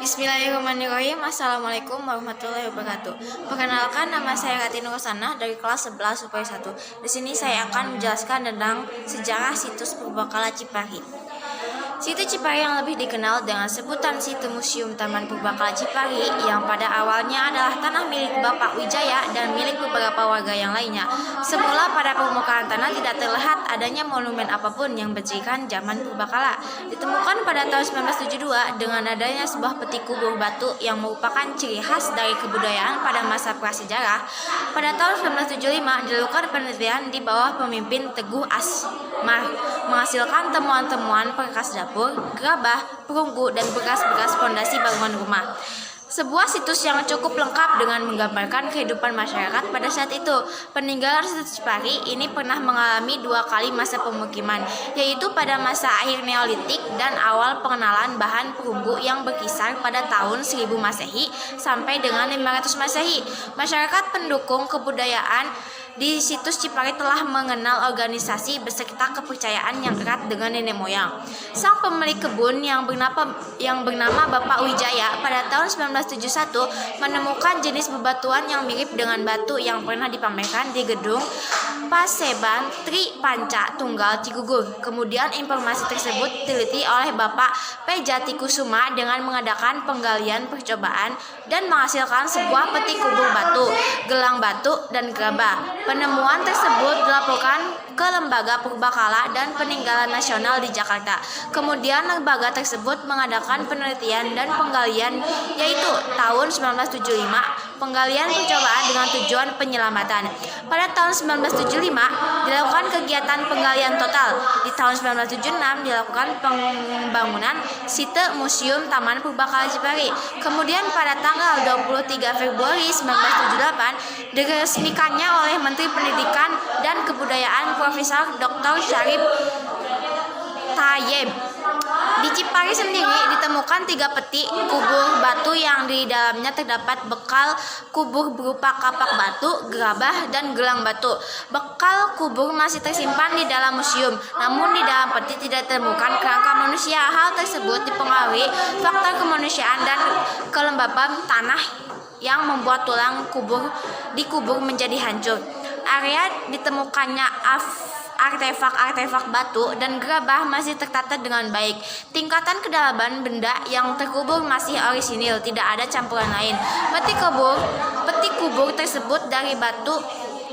Bismillahirrahmanirrahim. Assalamualaikum warahmatullahi wabarakatuh. Perkenalkan, nama saya Ratino Rosana dari kelas 11 UPI 1. Di sini saya akan menjelaskan tentang sejarah situs Purbakala Cipahi. Situs Cipahi yang lebih dikenal dengan sebutan situs Museum Taman Purbakala Cipahi yang pada awalnya adalah tanah milik Bapak Wijaya dan milik beberapa warga yang lainnya. Semula pada permukaan tanah tidak terlihat adanya monumen apapun yang bercirikan zaman Purbakala. Ditemukan pada tahun 1972 dengan adanya sebuah peti kubur batu yang merupakan ciri khas dari kebudayaan pada masa prasejarah. Pada tahun 1975 dilakukan penelitian di bawah pemimpin Teguh Asmar, menghasilkan temuan-temuan perkas dapur, gerabah, perunggu, dan bekas-bekas fondasi bangunan rumah. Sebuah situs yang cukup lengkap dengan menggambarkan kehidupan masyarakat pada saat itu. Peninggalan situs Cipahi ini pernah mengalami 2 kali masa pemukiman, yaitu pada masa akhir Neolitik dan awal pengenalan bahan perunggu yang berkisar pada tahun 1000 Masehi sampai dengan 500 Masehi. Masyarakat pendukung kebudayaan di situs Cipahi telah mengenal organisasi beserta kepercayaan yang erat dengan nenek moyang. Sang pemilik kebun yang bernama Bapak Wijaya pada tahun 1971 menemukan jenis bebatuan yang mirip dengan batu yang pernah dipamerkan di gedung Paseban Tri Panca Tunggal Cigugur. Kemudian informasi tersebut diteliti oleh Bapak P. Jatikusuma dengan mengadakan penggalian percobaan dan menghasilkan sebuah peti kubur batu, gelang batu, dan gerabah. Penemuan tersebut dilaporkan ke Lembaga Purbakala dan Peninggalan Nasional di Jakarta. Kemudian lembaga tersebut mengadakan penelitian dan penggalian, yaitu tahun 1975 penggalian percobaan dengan tujuan penyelamatan. Pada tahun 1975 dilakukan kegiatan penggalian total. Di tahun 1976 dilakukan pembangunan site Museum Taman Purbakala Cipahi. Kemudian pada tanggal 23 Februari 1978 diresmikannya oleh Menteri Pendidikan dan Kebudayaan Profesor Dr. Syarif Thayyeb. Di Cipahi sendiri ditemukan 3 peti kubur batu yang di dalamnya terdapat bekal kubur berupa kapak batu, gerabah, dan gelang batu. Bekal kubur masih tersimpan di dalam museum, namun di dalam peti tidak ditemukan kerangka manusia. Hal tersebut dipengaruhi faktor kemanusiaan dan kelembaban tanah yang membuat tulang kubur menjadi hancur. Area ditemukannya artefak-artefak batu dan gerabah masih tertata dengan baik. Tingkatan kedalaman benda yang terkubur masih orisinil, tidak ada campuran lain. Peti kubur tersebut dari batu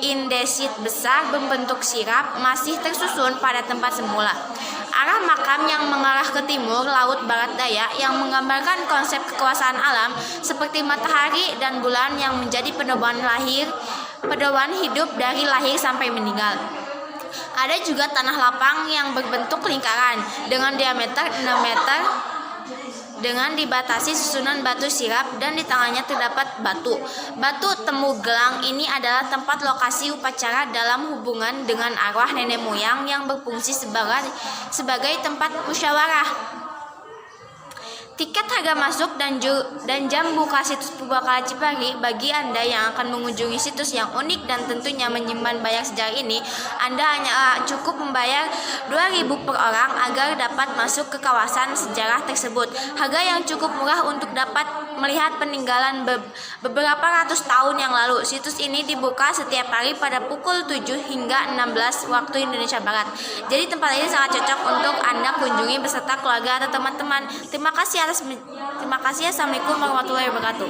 indesit besar berbentuk sirap masih tersusun pada tempat semula. Arah makam yang mengarah ke timur laut barat daya yang menggambarkan konsep kekuasaan alam seperti matahari dan bulan yang menjadi pedoman hidup dari lahir sampai meninggal. Ada juga tanah lapang yang berbentuk lingkaran dengan diameter 6 meter dengan dibatasi susunan batu sirap dan di tengahnya terdapat batu. Batu temu gelang ini adalah tempat lokasi upacara dalam hubungan dengan arwah nenek moyang yang berfungsi sebagai tempat musyawarah. Tiket harga masuk dan jam buka situs Purbakala Cipahi. Bagi Anda yang akan mengunjungi situs yang unik dan tentunya menyimpan banyak sejarah ini, Anda hanya cukup membayar 2.000 per orang agar dapat masuk ke kawasan sejarah tersebut. Harga yang cukup murah untuk dapat melihat peninggalan beberapa ratus tahun yang lalu. Situs ini dibuka setiap hari pada pukul 7 hingga 16 waktu Indonesia Barat. Jadi tempat ini sangat cocok untuk Anda kunjungi beserta keluarga atau teman-teman. Terima kasih. Assalamualaikum warahmatullahi wabarakatuh.